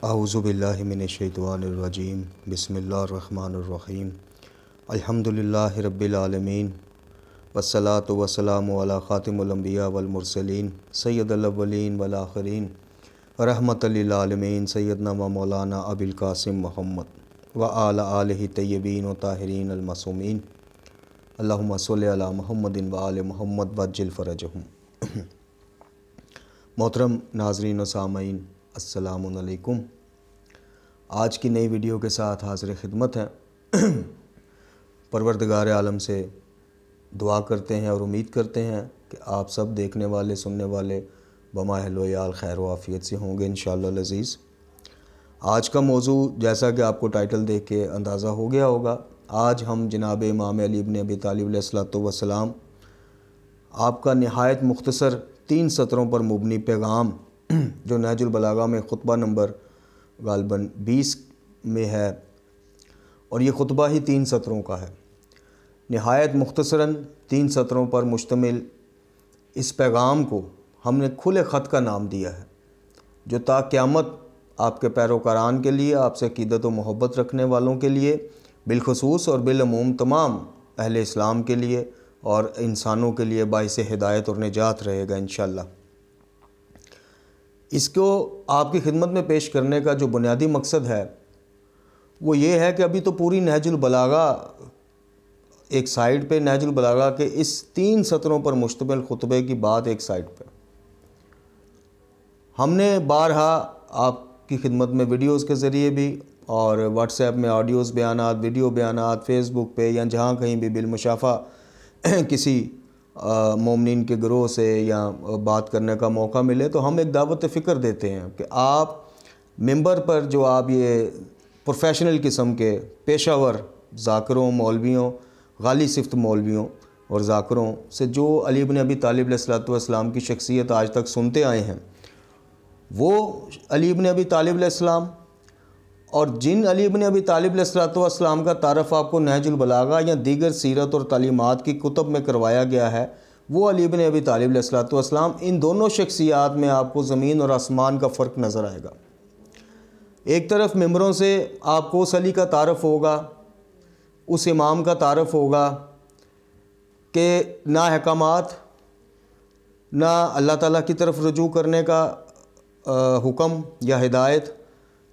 اعوذ باللہ من الشیطان الرجیم بسم اللہ الرحمن الرحیم الحمدللہ رب العالمین والصلاة والسلام علی خاتم الانبیاء والمرسلین سید الاولین والآخرین رحمۃ للعالمین سیدنا و مولانا ابی القاسم محمد وعلی آلہ طیبین و طاہرین المعصومین اللہم صلی علی محمد وآل محمد وعجل فرجہم۔ محترم ناظرین و سامعین، السلام علیکم۔ آج کی نئی ویڈیو کے ساتھ حاضر خدمت ہیں۔ پروردگار عالم سے دعا کرتے ہیں اور امید کرتے ہیں کہ آپ سب دیکھنے والے سننے والے بماحل و یال خیر و عافیت سے ہوں گے انشاءاللہ العزیز۔ آج کا موضوع جیسا کہ آپ کو ٹائٹل دیکھ کے اندازہ ہو گیا ہوگا، آج ہم جناب امام علی بن ابی طالب علیہ الصلوۃ والسلام آپ کا نہایت مختصر 3 سطروں پر مبنی پیغام جو نہج البلاغہ میں خطبہ نمبر غالباً 20 میں ہے، اور یہ خطبہ ہی 3 سطروں کا ہے، نہایت مختصراً 3 سطروں پر مشتمل اس پیغام کو ہم نے کھلے خط کا نام دیا ہے، جو تا قیامت آپ کے پیروکاران کے لیے، آپ سے عقیدت و محبت رکھنے والوں کے لیے بالخصوص اور بالعموم تمام اہل اسلام کے لیے اور انسانوں کے لیے باعث ہدایت اور نجات رہے گا انشاءاللہ۔ اس کو آپ کی خدمت میں پیش کرنے کا جو بنیادی مقصد ہے وہ یہ ہے کہ ابھی تو پوری نہج البلاغہ ایک سائیڈ پہ، نہج البلاغہ کے اس 3 سطروں پر مشتمل خطبے کی بات ایک سائیڈ پہ، ہم نے بارہا آپ کی خدمت میں ویڈیوز کے ذریعے بھی اور واٹس ایپ میں آڈیوز بیانات، ویڈیو بیانات، فیس بک پہ یا جہاں کہیں بھی بالمشافہ کسی مومنین کے گروہ سے یا بات کرنے کا موقع ملے تو ہم ایک دعوت فکر دیتے ہیں کہ آپ ممبر پر جو آپ یہ پروفیشنل قسم کے پیشہ ور ذاکروں، مولویوں، غالی صفت مولویوں اور ذاکروں سے جو علی بن ابی طالب علیہ السلام کی شخصیت آج تک سنتے آئے ہیں، وہ علی بن ابی طالب علیہ السلام اور جن علی بن ابی طالب علیہ السلام کا تعارف آپ کو نہج البلاغہ یا دیگر سیرت اور تعلیمات کی کتب میں کروایا گیا ہے، وہ علی بن ابی طالب علیہ السلام، ان دونوں شخصیات میں آپ کو زمین اور آسمان کا فرق نظر آئے گا۔ ایک طرف ممبروں سے آپ کو اس علی کا تعارف ہوگا، اس امام کا تعارف ہوگا کہ نہ احکامات، نہ اللہ تعالیٰ کی طرف رجوع کرنے کا حکم یا ہدایت،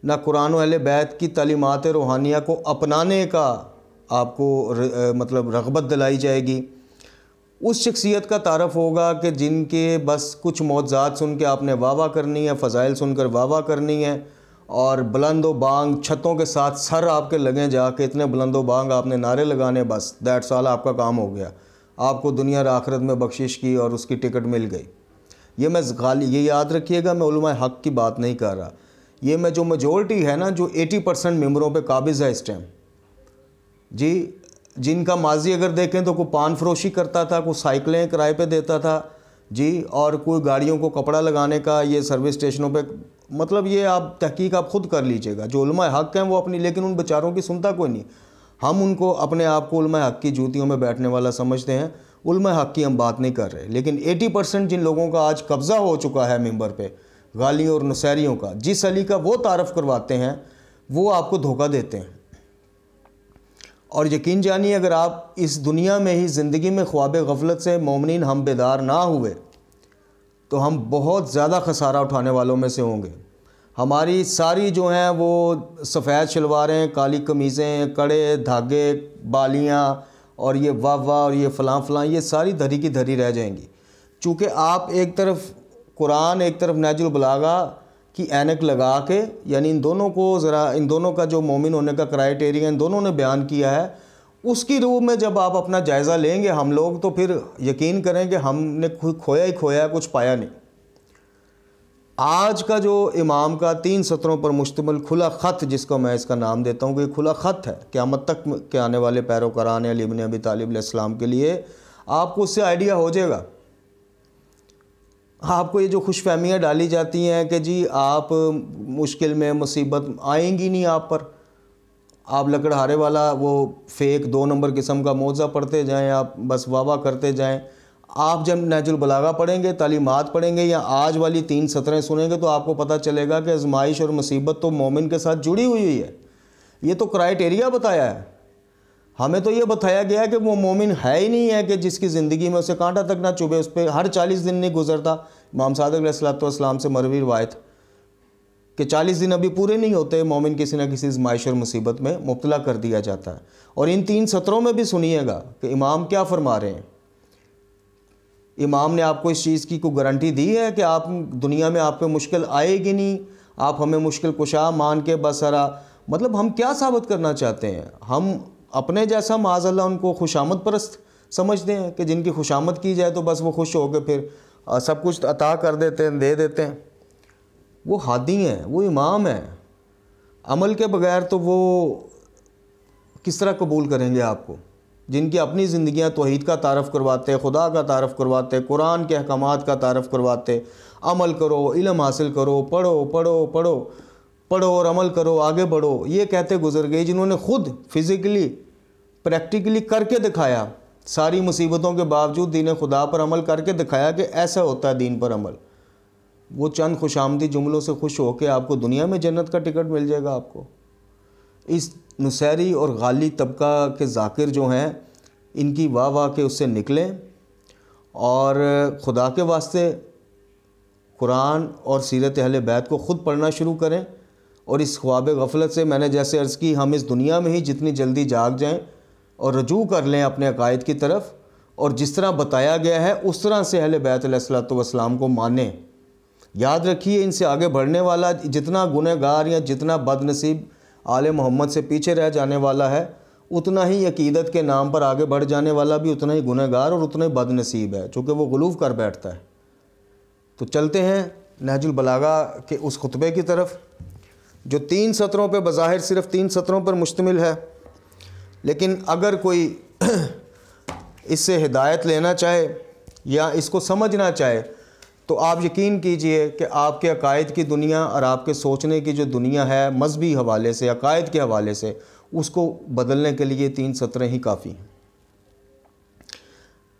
نہ قرآن و اہل بیت کی تعلیمات روحانیہ کو اپنانے کا آپ کو رغبت دلائی جائے گی۔ اس شخصیت کا تعارف ہوگا کہ جن کے بس کچھ معجزات سن کے آپ نے واہ واہ کرنی ہے، فضائل سن کر واہ واہ کرنی ہے، اور بلند و بانگ چھتوں کے ساتھ سر آپ کے لگیں جا کے اتنے بلند و بانگ آپ نے نعرے لگانے، بس دیٹس آل، آپ کا کام ہو گیا، آپ کو دنیا اور آخرت میں بخشش کی اور اس کی ٹکٹ مل گئی۔ یہ یاد رکھیے گا، میں علماء حق کی بات نہیں کر رہا، یہ میں جو میجورٹی ہے نا، جو 80% ممبروں پہ قابض ہے اس ٹائم، جی، جن کا ماضی اگر دیکھیں تو کوئی پان فروشی کرتا تھا، کوئی سائیکلیں کرائے پہ دیتا تھا، جی، اور کوئی گاڑیوں کو کپڑا لگانے کا، یہ سروس اسٹیشنوں پہ، یہ آپ تحقیق آپ خود کر لیجئے گا۔ جو علماء حق ہیں وہ اپنی، لیکن ان بیچاروں کی سنتا کوئی نہیں۔ ہم ان کو اپنے آپ کو علماء حق کی جوتیوں میں بیٹھنے والا سمجھتے ہیں، علماء حق کی ہم بات نہیں کر رہے، لیکن 80% جن لوگوں کا آج قبضہ ہو چکا ہے ممبر پہ، غالی اور نصیریوں کا، جس علی کا وہ تعارف کرواتے ہیں وہ آپ کو دھوکہ دیتے ہیں۔ اور یقین جانیے اگر آپ اس دنیا میں ہی زندگی میں خواب غفلت سے مومنین ہم بیدار نہ ہوئے تو ہم بہت زیادہ خسارہ اٹھانے والوں میں سے ہوں گے۔ ہماری ساری جو ہیں وہ سفید شلواریں، کالی قمیضیں، کڑے دھاگے، بالیاں اور یہ واہ واہ اور یہ فلاں فلاں، یہ ساری دھری کی دھری رہ جائیں گی، چونکہ آپ ایک طرف قرآن، ایک طرف نہج البلاغہ کی اینک لگا کے، یعنی ان دونوں کو ذرا، ان دونوں کا جو مومن ہونے کا کرائیٹیریا ان دونوں نے بیان کیا ہے، اس کی روح میں جب آپ اپنا جائزہ لیں گے ہم لوگ، تو پھر یقین کریں کہ ہم نے کھویا ہی کھویا ہے، کچھ پایا نہیں۔ آج کا جو امام کا 3 سطروں پر مشتمل کھلا خط، جس کو میں اس کا نام دیتا ہوں کہ یہ کھلا خط ہے قیامت تک کے آنے والے پیروکاران علی بن ابی طالب علیہ السلام کے لیے، آپ کو اس سے آئیڈیا ہو جائے گا۔ آپ کو یہ جو خوش فہمیاں ڈالی جاتی ہیں کہ جی آپ مشکل میں، مصیبت آئیں گی نہیں آپ پر، آپ لکڑہارے والا وہ فیک 2 نمبر قسم کا معجزہ پڑھتے جائیں، آپ بس واہ واہ کرتے جائیں، آپ جب نہج البلاغہ پڑھیں گے، تعلیمات پڑھیں گے یا آج والی 3 سطریں سنیں گے تو آپ کو پتہ چلے گا کہ آزمائش اور مصیبت تو مومن کے ساتھ جڑی ہوئی ہے۔ یہ تو کرائٹیریا بتایا ہے، ہمیں تو یہ بتایا گیا کہ وہ مومن ہے ہی نہیں ہے کہ جس کی زندگی میں اسے کانٹا تک نہ چبھے، اس پہ ہر 40 دن نہیں گزرتا۔ امام صادق علیہ السلام سے مروی روایت کہ 40 دن ابھی پورے نہیں ہوتے، مومن کسی نہ کسی آزمائش اور مصیبت میں مبتلا کر دیا جاتا ہے۔ اور ان 3 سطروں میں بھی سنیے گا کہ امام کیا فرما رہے ہیں۔ امام نے آپ کو اس چیز کی کوئی گارنٹی دی ہے کہ آپ دنیا میں آپ پہ مشکل آئے گی نہیں، آپ ہمیں مشکل کشا مان کے بسرا، مطلب ہم کیا ثابت کرنا چاہتے ہیں؟ ہم اپنے جیسا معاذ اللہ ان کو خوشامد پرست سمجھتے ہیں کہ جن کی خوشامد کی جائے تو بس وہ خوش ہو کے پھر سب کچھ عطا کر دیتے ہیں، دے دیتے ہیں۔ وہ ہادی ہیں، وہ امام ہیں، عمل کے بغیر تو وہ کس طرح قبول کریں گے آپ کو؟ جن کی اپنی زندگیاں توحید کا تعارف کرواتے، خدا کا تعارف کرواتے، قرآن کے احکامات کا تعارف کرواتے، عمل کرو، علم حاصل کرو، پڑھو پڑھو پڑھو پڑھو اور عمل کرو، آگے بڑھو، یہ کہتے گزر گئے، جنہوں نے خود فزیکلی پریکٹیکلی کر کے دکھایا، ساری مصیبتوں کے باوجود دین خدا پر عمل کر کے دکھایا کہ ایسا ہوتا ہے دین پر عمل۔ وہ چند خوش آمدی جملوں سے خوش ہو کے آپ کو دنیا میں جنت کا ٹکٹ مل جائے گا۔ آپ کو اس نصیری اور غالی طبقہ کے ذاکر جو ہیں، ان کی واہ واہ کے اس سے نکلیں اور خدا کے واسطے قرآن اور سیرت اہل بیت کو خود پڑھنا شروع کریں، اور اس خواب غفلت سے، میں نے جیسے عرض کی، ہم اس دنیا میں ہی جتنی جلدی جاگ جائیں اور رجوع کر لیں اپنے عقائد کی طرف، اور جس طرح بتایا گیا ہے اس طرح سے اہل بیت علیہ الصلوۃ والسلام کو مانیں۔ یاد رکھیے، ان سے آگے بڑھنے والا جتنا گنہگار یا جتنا بد نصیب آل محمد سے پیچھے رہ جانے والا ہے، اتنا ہی عقیدت کے نام پر آگے بڑھ جانے والا بھی اتنا ہی گنہگار اور اتنا ہی بد نصیب ہے، چونکہ وہ غلو کر بیٹھتا ہے۔ تو چلتے ہیں نہج البلاغہ کے اس خطبے کی طرف، جو 3 سطروں پہ بظاہر صرف 3 سطروں پر مشتمل ہے، لیکن اگر کوئی اس سے ہدایت لینا چاہے یا اس کو سمجھنا چاہے تو آپ یقین کیجئے کہ آپ کے عقائد کی دنیا اور آپ کے سوچنے کی جو دنیا ہے مذہبی حوالے سے، عقائد کے حوالے سے، اس کو بدلنے کے لیے 3 سطریں ہی کافی ہیں۔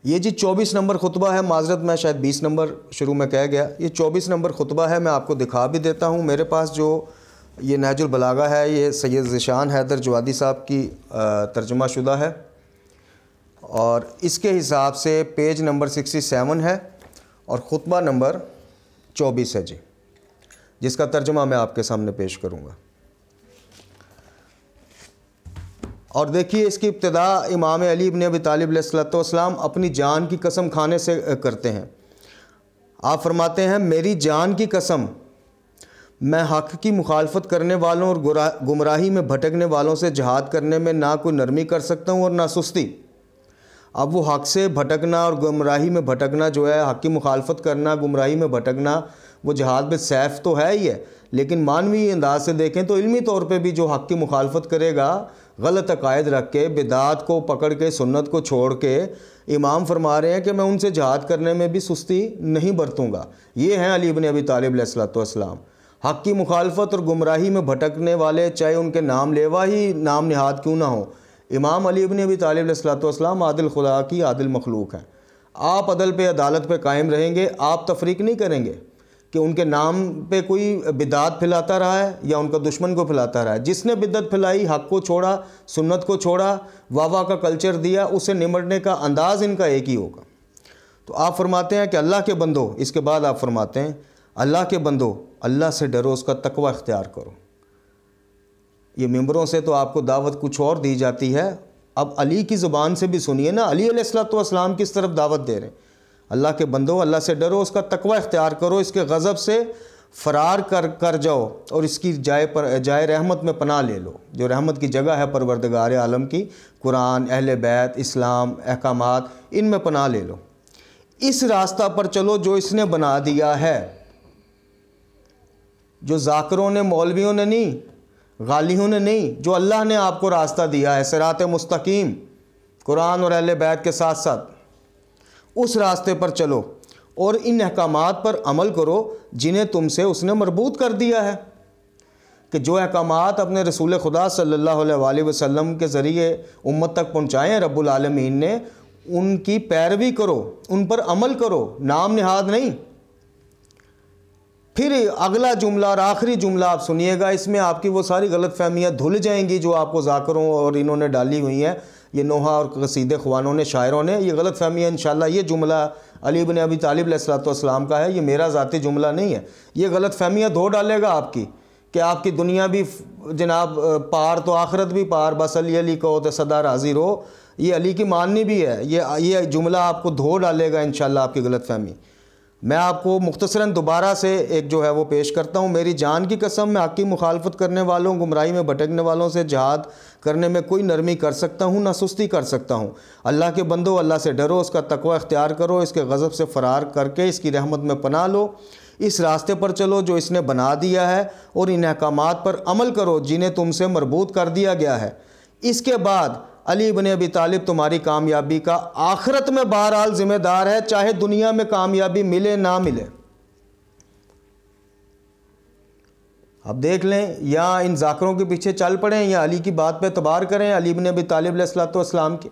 یہ جی 24 نمبر خطبہ ہے، معذرت میں شاید 20 نمبر شروع میں کہہ گیا، یہ 24 نمبر خطبہ ہے۔ میں آپ کو دکھا بھی دیتا ہوں، میرے پاس جو یہ نہج البلاغہ ہے یہ سید ذیشان حیدر جوادی صاحب کی ترجمہ شدہ ہے، اور اس کے حساب سے پیج نمبر 67 ہے اور خطبہ نمبر 24 ہے جی، جس کا ترجمہ میں آپ کے سامنے پیش کروں گا۔ اور دیکھیے اس کی ابتدا امام علی بن ابی طالب علیہ السلام اپنی جان کی قسم کھانے سے کرتے ہیں۔ آپ فرماتے ہیں، میری جان کی قسم، میں حق کی مخالفت کرنے والوں اور گمراہی میں بھٹکنے والوں سے جہاد کرنے میں نہ کوئی نرمی کر سکتا ہوں اور نہ سستی۔ اب وہ حق سے بھٹکنا اور گمراہی میں بھٹکنا جو ہے، حق کی مخالفت کرنا، گمراہی میں بھٹکنا، وہ جہاد بالسیف تو ہے ہی ہے، لیکن معنوی انداز سے دیکھیں تو علمی طور پہ بھی جو حق کی مخالفت کرے گا، غلط عقائد رکھ کے، بدعات کو پکڑ کے، سنت کو چھوڑ کے، امام فرما رہے ہیں کہ میں ان سے جہاد کرنے میں بھی سستی نہیں برتوں گا۔ یہ ہیں علی بن ابی طالب علیہ السلام۔ حق کی مخالفت اور گمراہی میں بھٹکنے والے، چاہے ان کے نام لیوا ہی نام نہاد کیوں نہ ہو، امام علی بن ابی طالب علیہ السلام عادل خدا کی عادل مخلوق ہیں۔ آپ عدل پہ، عدالت پہ قائم رہیں گے، آپ تفریق نہیں کریں گے کہ ان کے نام پہ کوئی بدعت پھیلاتا رہا ہے یا ان کا دشمن کو پھیلاتا رہا ہے۔ جس نے بدعت پھیلائی، حق کو چھوڑا، سنت کو چھوڑا، واہ کا کلچر دیا، اسے نمٹنے کا انداز ان کا ایک ہی ہوگا۔ تو آپ فرماتے ہیں کہ اللہ کے بندو، اس کے بعد آپ فرماتے ہیں، اللہ کے بندو، اللہ سے ڈرو، اس کا تقوی اختیار کرو۔ یہ ممبروں سے تو آپ کو دعوت کچھ اور دی جاتی ہے، اب علی کی زبان سے بھی سنیے نا، علی علیہ السلام کس طرف دعوت دے رہے ہیں۔ اللہ کے بندو، اللہ سے ڈرو، اس کا تقوی اختیار کرو، اس کے غضب سے فرار کر جاؤ اور اس کی جائے رحمت میں پناہ لے لو، جو رحمت کی جگہ ہے پروردگار عالم کی، قرآن، اہل بیت، اسلام، احکامات، ان میں پناہ لے لو۔ اس راستہ پر چلو جو اس نے بنا دیا ہے، جو ذاکروں نے، مولویوں نے نہیں، غالیوں نے نہیں، جو اللہ نے آپ کو راستہ دیا ہے، صراط مستقیم، قرآن اور اہل بیت کے ساتھ ساتھ، اس راستے پر چلو اور ان احکامات پر عمل کرو جنہیں تم سے اس نے مربوط کر دیا ہے، کہ جو احکامات اپنے رسول خدا صلی اللہ علیہ وآلہ وسلم کے ذریعے امت تک پہنچائے ہیں رب العالمین نے، ان کی پیروی کرو، ان پر عمل کرو، نام نہاد نہیں۔ پھر اگلا جملہ اور آخری جملہ آپ سنیے گا، اس میں آپ کی وہ ساری غلط فہمیاں دھل جائیں گی جو آپ کو ذاکروں اور انہوں نے ڈالی ہوئی ہیں، یہ نوحہ اور قصیدے خوانوں نے، شاعروں نے، یہ غلط فہمیاں انشاءاللہ، یہ جملہ علی بن ابی طالب علیہ السلام کا ہے، یہ میرا ذاتی جملہ نہیں ہے۔ یہ غلط فہمیاں دھو ڈالے گا آپ کی، کہ آپ کی دنیا بھی جناب پار تو آخرت بھی پار، بس علی علی کہو تو سدا راضی رہو، یہ علی کی ماننی بھی ہے، یہ جملہ آپ کو دھو ڈالے گا انشاءاللہ آپ کی غلط فہمی۔ میں آپ کو مختصراً دوبارہ سے ایک جو ہے وہ پیش کرتا ہوں۔ میری جان کی قسم، میں حق کی مخالفت کرنے والوں، گمراہی میں بھٹکنے والوں سے جہاد کرنے میں کوئی نرمی کر سکتا ہوں، نہ سستی کر سکتا ہوں۔ اللہ کے بندو، اللہ سے ڈرو، اس کا تقوی اختیار کرو، اس کے غضب سے فرار کر کے اس کی رحمت میں پناہ لو، اس راستے پر چلو جو اس نے بنا دیا ہے، اور ان احکامات پر عمل کرو جنہیں تم سے مربوط کر دیا گیا ہے۔ اس کے بعد علی بن ابی طالب تمہاری کامیابی کا آخرت میں بہرحال ذمہ دار ہے، چاہے دنیا میں کامیابی ملے نہ ملے۔ اب دیکھ لیں، یا ان ذاکروں کے پیچھے چل پڑیں یا علی کی بات پہ اعتبار کریں، علی بن ابی طالب علیہ السلام کی۔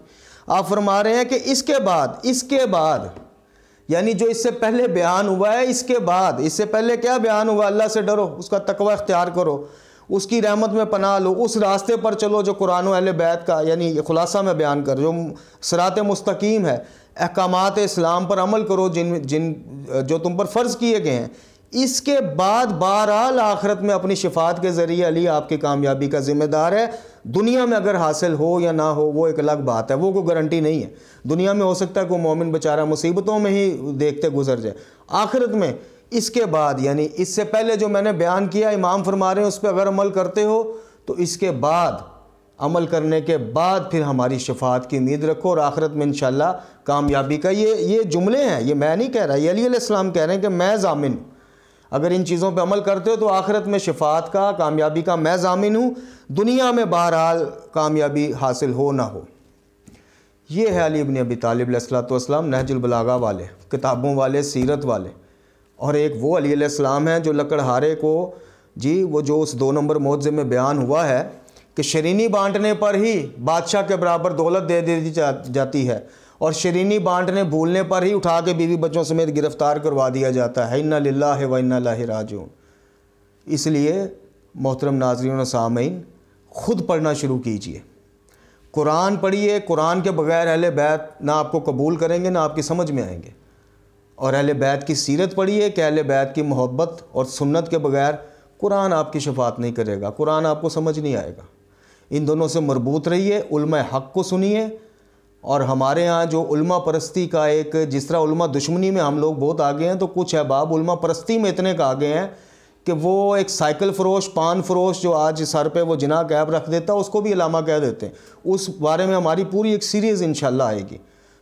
آپ فرما رہے ہیں کہ اس کے بعد یعنی جو اس سے پہلے بیان ہوا ہے، اس کے بعد، اس سے پہلے کیا بیان ہوا؟ اللہ سے ڈرو، اس کا تقوی اختیار کرو، اس کی رحمت میں پناہ لو، اس راستے پر چلو جو قرآن و اہل بیت کا، یعنی خلاصہ میں بیان کر، جو صراط مستقیم ہے، احکامات اسلام پر عمل کرو جو تم پر فرض کیے گئے ہیں۔ اس کے بعد بہرحال آخرت میں اپنی شفاعت کے ذریعے علی آپ کی کامیابی کا ذمہ دار ہے۔ دنیا میں اگر حاصل ہو یا نہ ہو وہ ایک الگ بات ہے، وہ کوئی گارنٹی نہیں ہے۔ دنیا میں ہو سکتا ہے کوئی مومن بیچارہ مصیبتوں میں ہی دیکھتے گزر جائے، آخرت میں اس کے بعد، یعنی اس سے پہلے جو میں نے بیان کیا امام فرما رہے ہیں اس پہ اگر عمل کرتے ہو تو اس کے بعد، عمل کرنے کے بعد پھر ہماری شفاعت کی امید رکھو، اور آخرت میں انشاءاللہ کامیابی کا یہ جملے ہیں، یہ میں نہیں کہہ رہا، یہ علی علیہ السلام کہہ رہے ہیں کہ میں ضامن ہوں، اگر ان چیزوں پہ عمل کرتے ہو تو آخرت میں شفاعت کا، کامیابی کا میں ضامن ہوں، دنیا میں بہرحال کامیابی حاصل ہو نہ ہو۔ یہ ہے علی بن ابی طالب علیہ السلام، نہج البلاغہ والے، کتابوں والے، سیرت والے۔ اور ایک وہ علی علیہ السلام ہیں جو لکڑہارے کو، وہ جو اس 2 نمبر معجزے میں بیان ہوا ہے کہ شرینی بانٹنے پر ہی بادشاہ کے برابر دولت دے دی جاتی ہے، اور شرینی بانٹنے بھولنے پر ہی اٹھا کے بیوی بچوں سمیت گرفتار کروا دیا جاتا ہے۔ انا للہ و انا الیہ راجعون۔ اس لیے محترم ناظرین و سامعین، خود پڑھنا شروع کیجئے، قرآن پڑھیے۔ قرآن کے بغیر اہل بیت نہ آپ کو قبول کریں گے نہ آپ کی سمجھ میں آئیں گے، اور اہل بیت کی سیرت پڑھیے کہ اہل بیت کی محبت اور سنت کے بغیر قرآن آپ کی شفاعت نہیں کرے گا، قرآن آپ کو سمجھ نہیں آئے گا۔ ان دونوں سے مربوط رہیے، علماء حق کو سنیے۔ اور ہمارے ہاں جو علماء پرستی کا ایک، جس طرح علماء دشمنی میں ہم لوگ بہت آگے ہیں، تو کچھ احباب علماء پرستی میں اتنے کا آگے ہیں کہ وہ ایک سائیکل فروش، پان فروش جو آج سر پہ وہ جناح کیپ رکھ دیتا ہے اس کو بھی علامہ کہہ دیتے ہیں۔ اس بارے میں ہماری پوری ایک سیریز انشاءاللہ آئے گی۔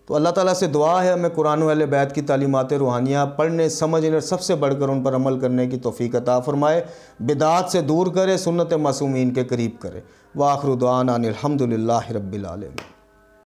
تو اللہ تعالیٰ سے دعا ہے ہمیں قرآن و اہل بیت کی تعلیمات روحانیہ پڑھنے، سمجھنے اور سب سے بڑھ کر ان پر عمل کرنے کی توفیق عطا فرمائے، بدعات سے دور کرے، سنت معصومین کے قریب کرے۔ وآخر دعوانا ان الحمد للہ رب العالمین۔